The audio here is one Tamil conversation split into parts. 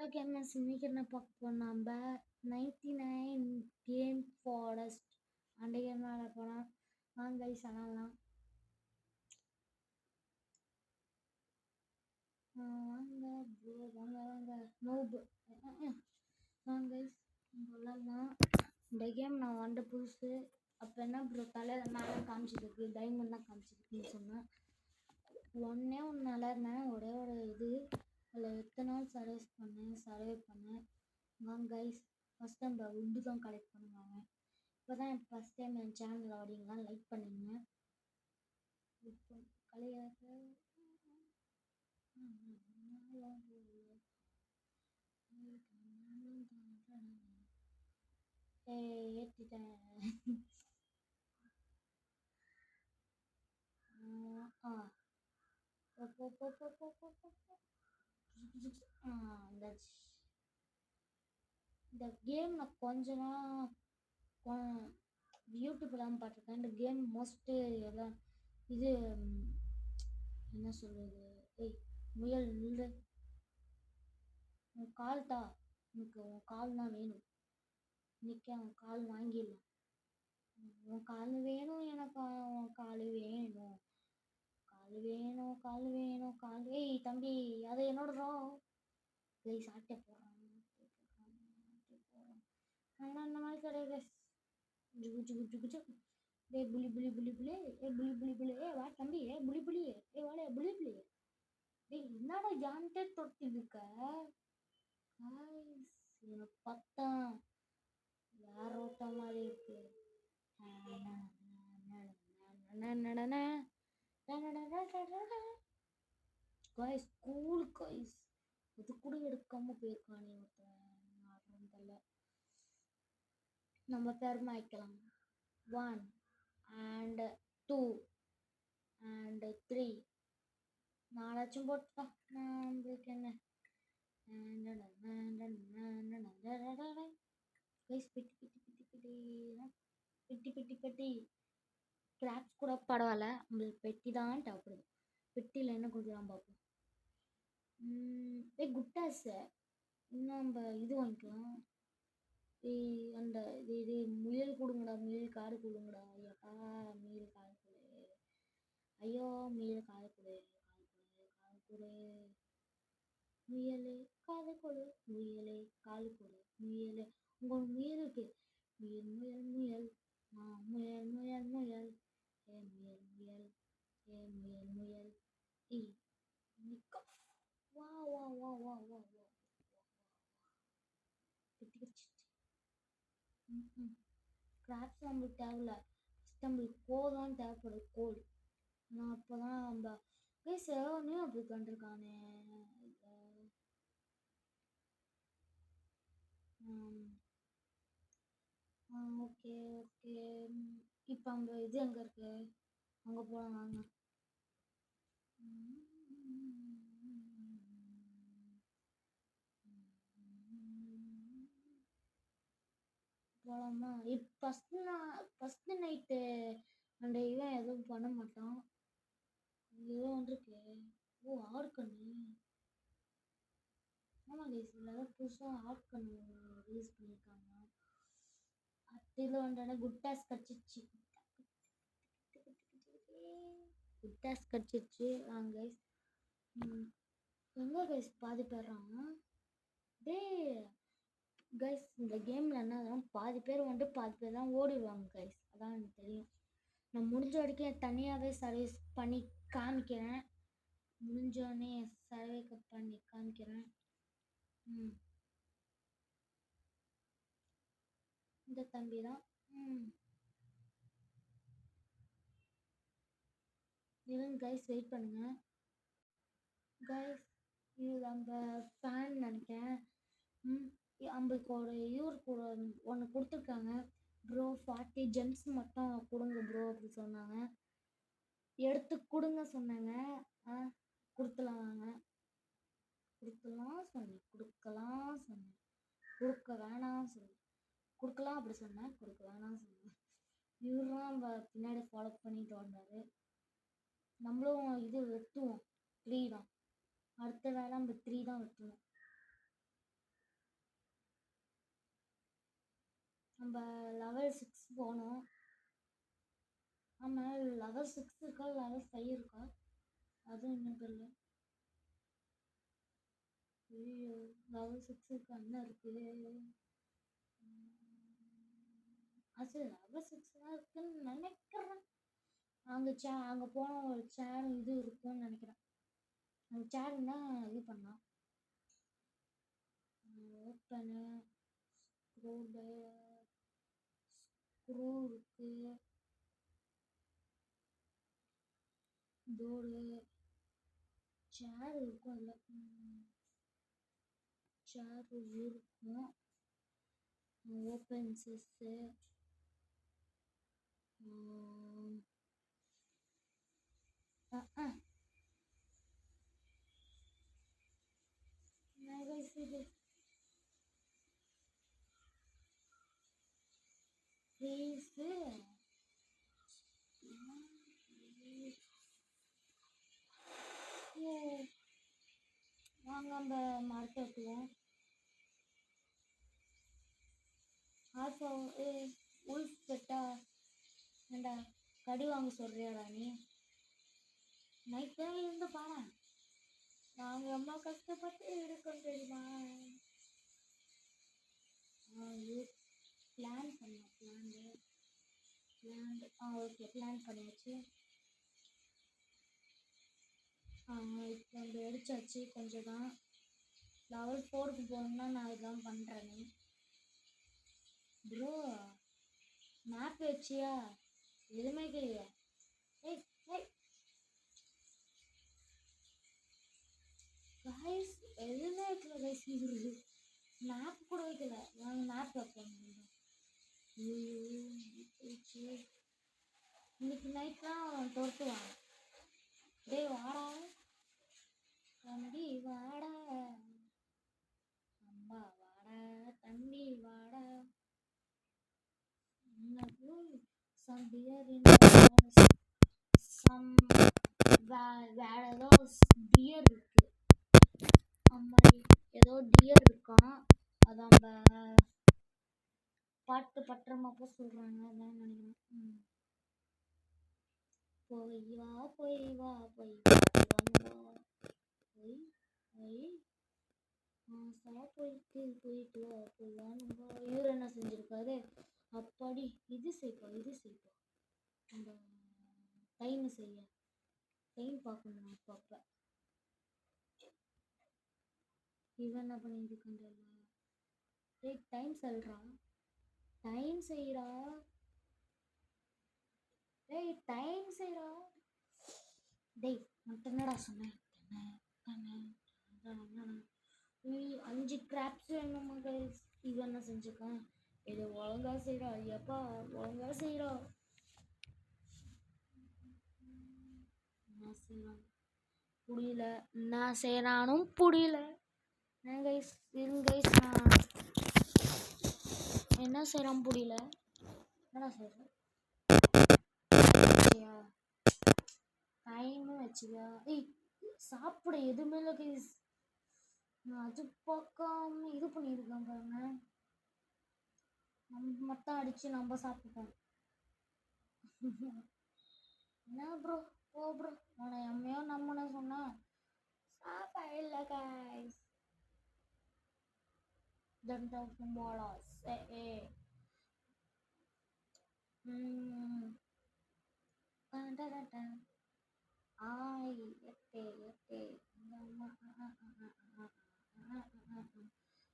ஓகே மிஸ் இன்னைக்கு என்ன பார்க்க போறோம் நம்ம 99 கேம் ஃபாரஸ்ட் அந்த கேம் விளாட போனால் வாங்க கைஸ் ஆடலாம். வாங்க ப்ரோ வாங்க வாங்க நோபு வாங்க கைஸ் விளாட்லாம். இந்த கேம் நான் வந்த புதுசு. அப்போ என்ன ப்ரோ தலையில் மேலே காமிச்சிருக்கு டைமண்ட் தான் காமிச்சிருக்குன்னு சொன்னேன். ஒன்றே ஒன்று நல்லா இருந்தேன். ஒரே ஒரு இது அதில் எத்தனை நாள் சர்வே பண்ணேன். வாங்க கைஸ் ஃபஸ்ட் நம்ம உட்டு தான் கலெக்ட் பண்ணுவாங்க. இப்போ தான் ஃபஸ்ட் டைம் என் சேனலில் வரீங்களா லைக் பண்ணுங்க. இப்போ கலையாக ஏற்றிட்டேன். இந்த கேம் நான் கொஞ்ச நாள் யூடியூப்லாம் பார்த்துருக்கேன். இந்த கேம் மோஸ்ட்டு எல்லாம் இது என்ன சொல்கிறது, ஏய் முயல் நில்லு, உன் கால் தான் எனக்கு, உன் கால் தான் வேணும். இன்னைக்கு அவன் கால் வாங்கிடலாம். உன் கால் வேணும் எனக்கு, உன் கால் வேணும், கால் வேணும், கால் வேணும், கால். ஏய் தம்பி அது என்னோடதா ப்ளீஸ் ஆட்டை போடுறான். ஆனால் அந்த மாதிரி கிடையாது. ஜுகு ஜுகு ஜுகு ஜுகு டே புலி புலி புலி புலி ஏ புலி புலி புலி ஏ வா தம்பி ஏ புலி புலி ஏ வாடே புலி புலி. டேய் என்னடா ஜான்ட்டே தொட்டி இருக்க எனக்கு பார்த்தா வேற ஓட்ட மாதிரி இருக்கு. காய்ஸ் கூல் காய்ஸ் அது கூட எடுக்காம போயிருக்கானே ஒருத்தன் தெரியல. நம்ம பெருமை வைக்கலாம் 1 and 2 and 3 நாலாச்சும் போட்டுட்டா நம்மளுக்கு என்ன. பெட்டி கிராப்ஸ் கூட பரவாயில்ல, நம்மளுக்கு பெட்டி தான் தேவைப்படுது. பெட்டியில் என்ன கொடுக்கலாம் பார்ப்போம். குட்டாஸ் இன்னும் நம்ம இது வாங்கிக்கலாம். அந்த இது முயல் கொடுங்கடா, முயல் காடு கொடுங்கடா. ஐயாப்பா முயல் காடு கொடு, ஐயோ முயல் காடு கொடு, காடு கொடு முயலே காது கொடு, முயலே காது கொடு, முயலே உங்கள் முயலுக்கு முயல் முயல் முயல் முயல் முயல் முயல் ஏ முயல் முயல் ஏ முயல் முயல் ஈ நிக்கா வா வா வா வா வா வா கிராப்ஸ் நம்மளுக்கு தேவையில்ல, ஃபஸ்ட் நம்மளுக்கு கோல் தான் தேவைப்படுது. கோல் ஆனால் அப்போ தான் நம்ம செவனே அப்படி கண்டிருக்கானே. ஓகே ஓகே இப்போ அந்த இது எங்கே இருக்கு, அங்கே போகலாம் வாங்க. போகலாமா? இப்போ ஃபஸ்ட்டு நைட்டு அந்த இவன் எதுவும் பண்ண மாட்டான். ஏதோ வந்துருக்கு. ஓ ஆர்கன்னு, ஆமாம் கைஸ் ஏதோ புதுசாக ஆர்கன்னு ரிலீஸ் பண்ணியிருக்காங்க. இதில் வந்து குட் டாஸ் கிடச்சிச்சு, குட் டாஸ் கிடச்சிச்சு. வாங்க கைஸ் எங்கே கைஸ் பாதி பேர்றான். டே கைஸ் இந்த கேமில் என்ன பாதி பேர் வந்துட்டு பாதி பேர் தான் ஓடிடுவாங்க கைஸ், அதான் எனக்கு தெரியும். நான் முடிஞ்ச வரைக்கும் தனியாகவே சர்வீஸ் பண்ணி காமிக்கிறேன். முடிஞ்சோடனே சர்வே பண்ணி காமிக்கிறேன். இந்த தம்பி தான். இருங்க கைஸ் வெயிட் பண்ணுங்க கைஸ். இது நம்ம ஃபேன் நினைக்கிறேன். நம்மளுக்கு ஒரு இவர் கூட ஒன்று கொடுத்துருக்காங்க. ப்ரோ 40 ஜெம்ஸ் மட்டும் கொடுங்க ப்ரோ அப்படி சொன்னாங்க. எடுத்து கொடுங்க சொன்னாங்க. கொடுக்கலாம் வாங்க, கொடுக்கலாம் சொன்னேன், கொடுக்கலாம் சொன்னேன், கொடுக்க வேணாம் சொன்னேன், கொடுக்கலாம் அப்படி சொன்னேன், கொடுக்க வேணாம் சொன்னேன். இவரெலாம் நம்ம பின்னாடி ஃபாலோ பண்ணிட்டு வந்தார். நம்மளும் இது வெட்டுவோம் 3 தான். அடுத்த வேலை நம்ம 3 தான் வெட்டணும். நம்ம லெவல் 6 போனோம். ஆமாம், லெவல் 6 இருக்கா லெவல் 5 இருக்கா அதுவும் இன்னும் தெரியல. ஐயோ, லெவல் 6க்கு என்ன இருக்குது? அது லெவல் 6 தான் இருக்குன்னு நினைக்கிறேன். அங்கே போன ஒரு சேர் இது இருக்குன்னு நினைக்கிறேன். அந்த சேர் தான் இது பண்ணலாம். ஓப்பனு ஸ்க்ரூ இருக்கு, டோரு, சேர் இருக்கும். அதில் சேர் இருக்கும். ஓப்பன் செஸ்ஸு வாங்க நம்ம மரத்தை வெட்டுவோம். உல்ஃப் பெட்டா ஏண்டா கடி வாங்க சொல்றியாடா நீ? நைட் இருந்து பாரு, நாங்கள் ரொம்ப கஷ்டப்பட்டு இருக்கோம் தெரியுமா? பிளான் பண்ணோம். ஓகே, பிளான் பண்ணியாச்சு. இப்போ நம்ம அடிச்சாச்சு. கொஞ்சம் தான் லெவல் 4க்கு போகணும்னா நான் இதெல்லாம் பண்ணுறேன். ப்ரோ மேப் வச்சியா? எதுவுமே இல்லையா? கைஸ் எதுவுமே வைக்கல கைஸ். மேப் கூட வைக்கல. நாங்கள் மேப் வைப்போம். இன்னைக்கு நைட் தான் தொடுத்துவாங்க. டேய் வாடா தம்பி, வாடா அம்மா, வாடா தம்பி, வாடா. Some beer in the some வேற ஏதோ டியர் இருக்கு. அம்மாடி ஏதோ டியர் இருக்கான். அது நம்ம பாட்டு பத்திரமா சொல்றாங்க. அதான் நினைக்கிறேன். போய் வா போய் வா போய் போயிட்டு வா போய்லாம். இவர் என்ன செஞ்சிருக்காரு? அப்பாடி இது செய்ப்பா அந்த டைம் செய்ய டைம் பார்க்கணும். அப்பப்போ இவன் என்ன பண்ணிட்டு டைம் சொல்றா, டைம் செய்யறா, டைம் செய்யறா. டேய் மட்டும் என்னடா சொன்னேன்? 5 கிராப்ஸ் வேணுமா கைஸ்? இவன் என்ன செஞ்சுருக்கான்? இது ஒழுங்கா செய்யறா. எப்பா ஒழுங்கா செய்யறா. என்ன செய்யறான் புரியல. என்ன செய்யறானும் புரியல. கைஸ் நான் என்ன செய்யறான் புரியல. என்னடா செய்யற? டைமும் வச்சுக்கா. சாப்பிட எதுவுமே இல்லை கைஸ். அது பார்க்காம இது பண்ணியிருக்கேன் பாருங்க. நம்ம மட்டும் அடிச்சு நம்ம சாப்பிட்டோம். என்ன ப்ரோ? ப்ரோ உன்னை எம்மையோ நம்மன சொன்னா சாப்பாடு இல்லை கைஸ். தண்டாக்கும் போலா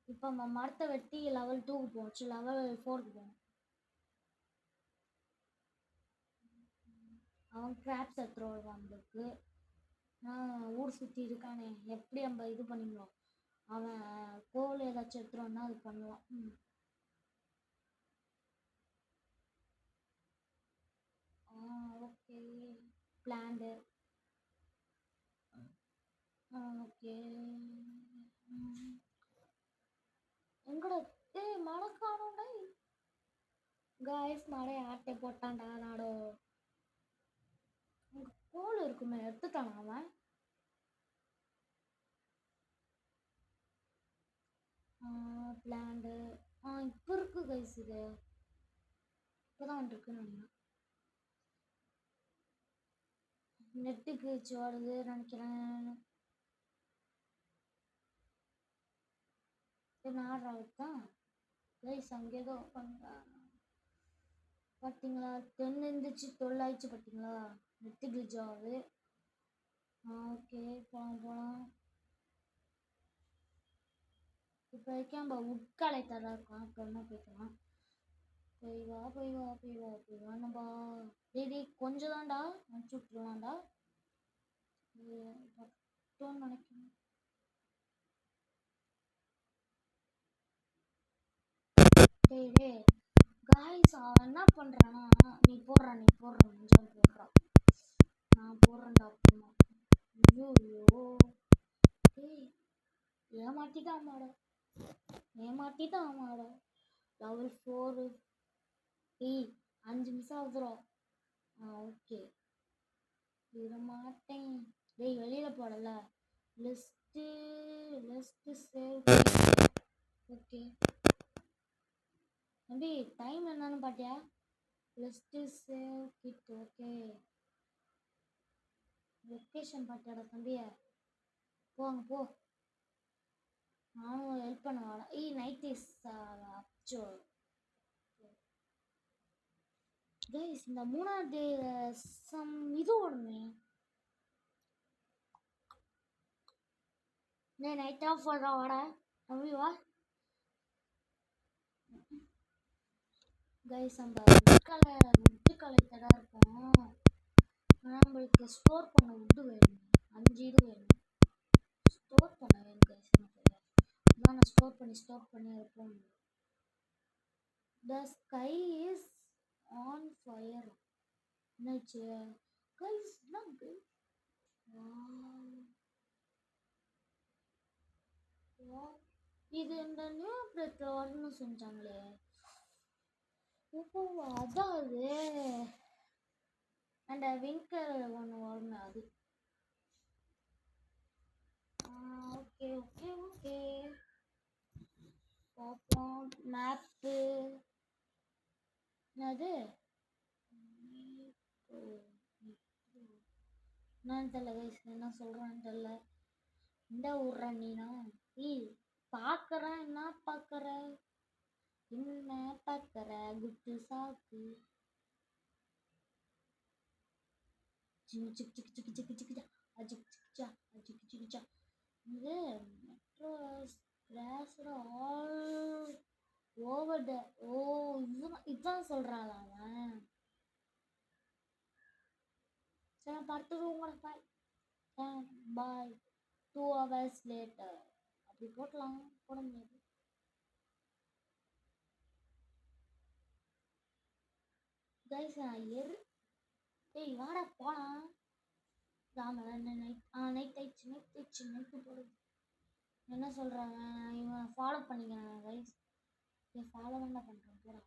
இப்போ நம்ம மரத்தை வெட்டி லெவல் 2க்கு போச்சு. லெவல் 4க்கு போகணும். அவன் கிராப்ஸ் எடுத்துட்டு வருவான். நம்மளுக்கு ஊர் சுற்றி இருக்கானே, எப்படி நம்ம இது பண்ணிக்கலாம்? அவன் கோல் ஏதாச்சும் எடுத்துருவான்னா அது பண்ணலாம். Okay planned. ஓகே எங்கட மழை காணும்டா கைஸ். மழை ஆட்டை போட்டான்டா நாடோ. கோல் இருக்குமே எடுத்துட்டானா அவன்? பிளான்டு இப்போ இருக்கு கைஸ். இது இப்போதான் வந்துருக்குன்னு நினைக்கிறேன். நெட்டுக்கு வருது நினைக்கிறேன். ஆடுறது தான் கைஸ். அங்கே ஏதோ பண்ணுறாங்க பார்த்தீங்களா? 10 இருந்துச்சு 12 ஆயிடுச்சு பார்த்தீங்களா? நெட்டு கிளிச் ஆகுது. ஓகே போகலாம். இப்போ வரைக்கும் நம்ம உட்காலை தர இருக்கோம். அப்புறமா போய்க்கலாம். போய் வா நம்ம டேடி கொஞ்சம் தான்டா அனுப்பிச்சி விட்டுருவான்டா. நினைக்கிறேன். டேய் காய்ஸ், அவன் என்ன பண்றானா? நீ போடுற கொஞ்சம் போடுறா. நான் போடுறேன்டா அப்புறமா. ஐயோ டேய், ஏமாத்திட்டான் மாட. லெவல் 4 டேய் 5 நிமிஷம் ஆகுதுடா. ஓகே விட மாட்டேன். டேய் வெளியில போடல. List save. ஓகே தம்பி, டைம் என்னன்னு பாத்தியா? List save kit. Okay location பாத்தியாடா தம்பிய? போங்க போ. நானும் ஹெல்ப் பண்ண வாடா. நைட் இஸ் அச்சோ கைஸ், இந்த 3வது சம் இது ஓடுமே. நைட் ஆஃப் பண்ணுறா வாடா தம்பி வா. கைஸ், நம்ம உட்டு கலெக்டடாக இருக்கும். நம்மளுக்கு ஸ்டோர் பண்ண உட்டு வேணும். 5 இது வேணும். ஸ்டோர் பண்ண வேணும் கைஸ். நான் ஸ்டோர் பண்ணி இருப்போம். The sky is on fire. என்னாச்சு கைஸ்? இது இந்த நியூ அப்டேட்ல வரணும்னு செஞ்சாங்களே. அதான் அது அந்த விங்கர் ஒன்று வரணும் அது. ஓகே பார்ப்போம். மேப்பு என்னது என்னன்னு தெரியல கைஸ். என்ன சொல்றான்னு தெரியல. இந்த ஊர்ற நீனா? பார்க்கறேன். என்ன பார்க்கற குட்டு சாக்கு. இது மெட்ரோ கிராஸ்ல ஆல் ஓவர் த. இதுதான் சொல்றாளா அவன்? சரி படுத்துது உங்களோட பாய். பாய் 2 hours later. அப்படி போடலாம். போட முடியாது. கைஸ் டேய் வாடா போலாம். நைட் ஆயிடுச்சு போடுது. என்ன சொல்றாங்க? இவன் ஃபாலோ பண்ணிக்கிறான் கைஸ். ஃபாலோ என்ன பண்றான் போடா.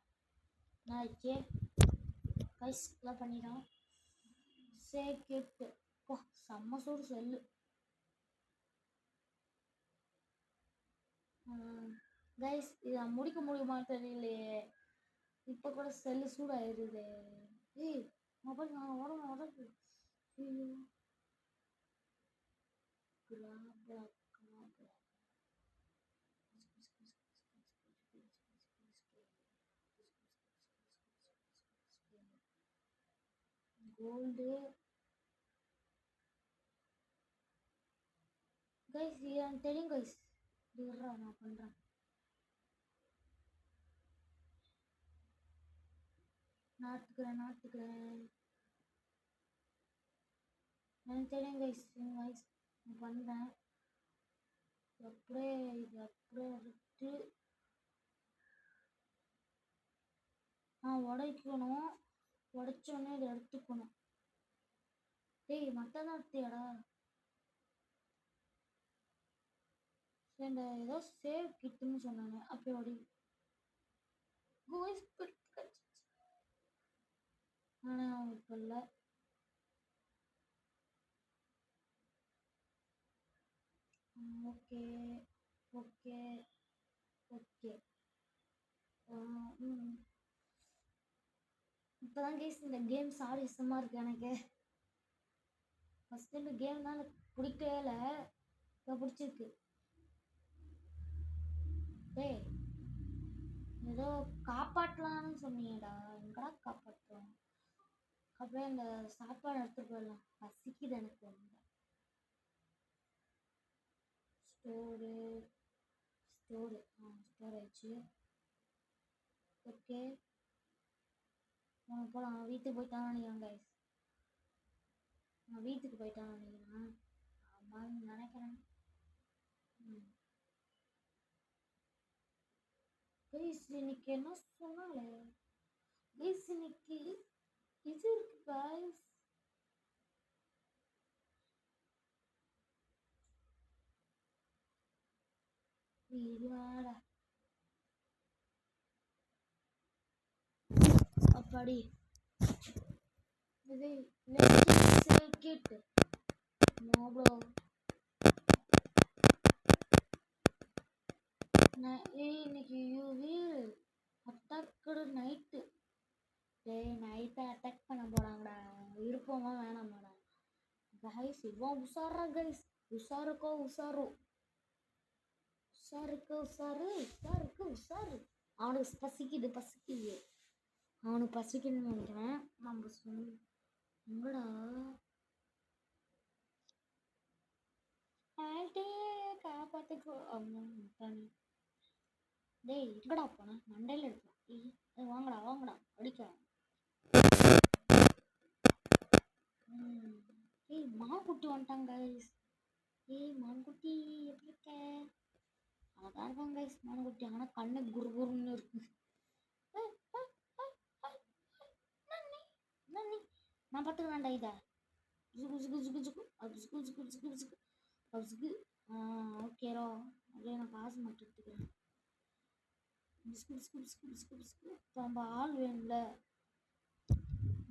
நாளைக்கே கைஸ் எல்லாம் பண்ணிடான். கேட்டு போ. செம்ம சூடு செல்லு. கைஸ் இதை முடிக்க முடியுமான்னு தெரியலையே. இப்போ கூட செல்லு சூடாயிருது. மொபைல் நான் உடம்பு. கோல்டு கைஸ் எனக்கு தெரியும் கைஸ். நான் பண்றேன். நாட்டுக்கிறேன் எனக்கு தெரியும் கைஸ். நான் பண்றேன். அப்படியே எடுத்து உடைக்கணும். உடைச்சோடனே இதை எடுத்துக்கணும். டேய் மட்டதான் எடுத்தியாடா? ஏதோ சேவ் கிட்டுன்னு சொன்னாங்க. அப்படி இப்போ இல்லை. ஓகே இப்போதான் கைஸ் இந்த கேம் சாடிசமாக இருக்கு எனக்கு. ஃபஸ்ட்டு இந்த கேம் தான் எனக்கு பிடிக்கவே இல்லை, இப்போ பிடிச்சிருக்கு. டேய் ஏதோ காப்பாற்றலான்னு சொன்னீங்கடா, எங்கடா காப்பாற்றுவோம்? அப்படியே அந்த சாப்பாடு எடுத்துட்டு போயிடலாம், பசிக்குது எனக்கு ரொம்ப. ஸ்டோரு ஸ்டோர் ஆயிடுச்சு. ஓகே போகலாம். வீட்டுக்கு போயிட்டான்னு நினைக்கிறேன் கைஸ், நான் வீட்டுக்கு போயிட்டான்னு நினைக்கிறேன். ஆமான்னு நினைக்கிறேன். கைஸ் இன்னைக்கு என்ன சொன்னாலே கைஸ், இன்னைக்கு இது இருக்கு கைஸ். இதுவாடா அப்பாடி, இது கிட் நோ ப்ரோ. இன்னைக்கு யூ வில் அட்டாக்டு நைட்டு. டேய் நைட்டை அட்டாக் பண்ண போறாங்கடா, இருப்போமா வேணாமாடா கைஸ்? இவன் உஷாரா கைஸ், உஷாருக்கோ உஷாரு, உஷாருக்கு உஷாரு, உஷாருக்கு உஷாரு. அவனுக்கு பசிக்குது, அவனுக்கு பசிக்குதுன்னு நினைக்கிறேன். நம்ம சொல்லி எங்கடா காப்பாத்துக்கோ அவன். டேய் எங்கடா போன? மண்டையில் எடுப்பான். வாங்கடா அடிக்கலாம். ஏய் மான்குட்டி வந்துட்டாங்க கைஸ். ஏய் மான்குட்டி எப்படி இருக்க? அழகா இருக்காங்க கைஸ் மான்குட்டி, ஆனால் கண்ணு குருன்னு இருக்கு. நான் பார்த்துக்கிறேன்டா இதை. ஓகேரா, அப்படியே நான் காசு மட்டும் எடுத்துக்கிறேன். நம்ம ஆள் வேணும்ல,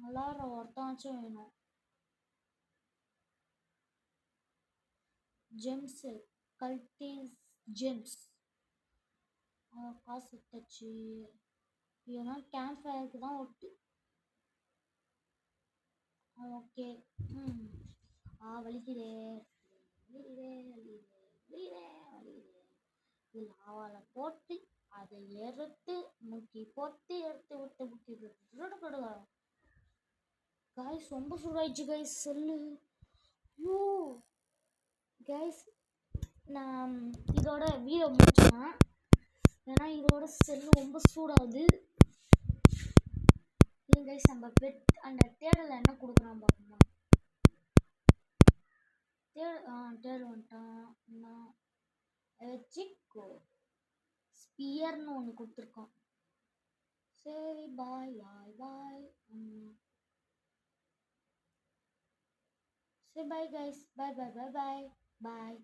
நல்லாற ஒருத்தாச்சும் வேணும். ஜெம்ஸ் கல்டிஸ் ஜெம்ஸ் காசு எடுத்தாச்சு. இதெல்லாம் கேம்ப் ஃபயருக்கு தான் ஒட்டு. ஓகே வலிக்குதே லாவால போட்டு அதை எடுத்து முக்கி போட்டு எடுத்து விட்டு முக்கி கைஸ் ரொம்ப சூடாயிடுச்சு கைஸ் சொல்லு. கைஸ் நான் இதோட வீடியோ முடிச்சேன், ஏன்னா இதோட செல்லு ரொம்ப சூடாகுது. கைஸ் நம்ம பெட் அந்த தேடல என்ன கொடுக்குறான் பார்க்கணுமா? தேடு வந்துட்டான். சிக்கோ ஸ்பியர்னு ஒன்று கொடுத்துருக்கான். சரி பாய் பாய் பாய். சரி பாய் கைஸ், பாய் பாய் பாய் பாய் பாய்.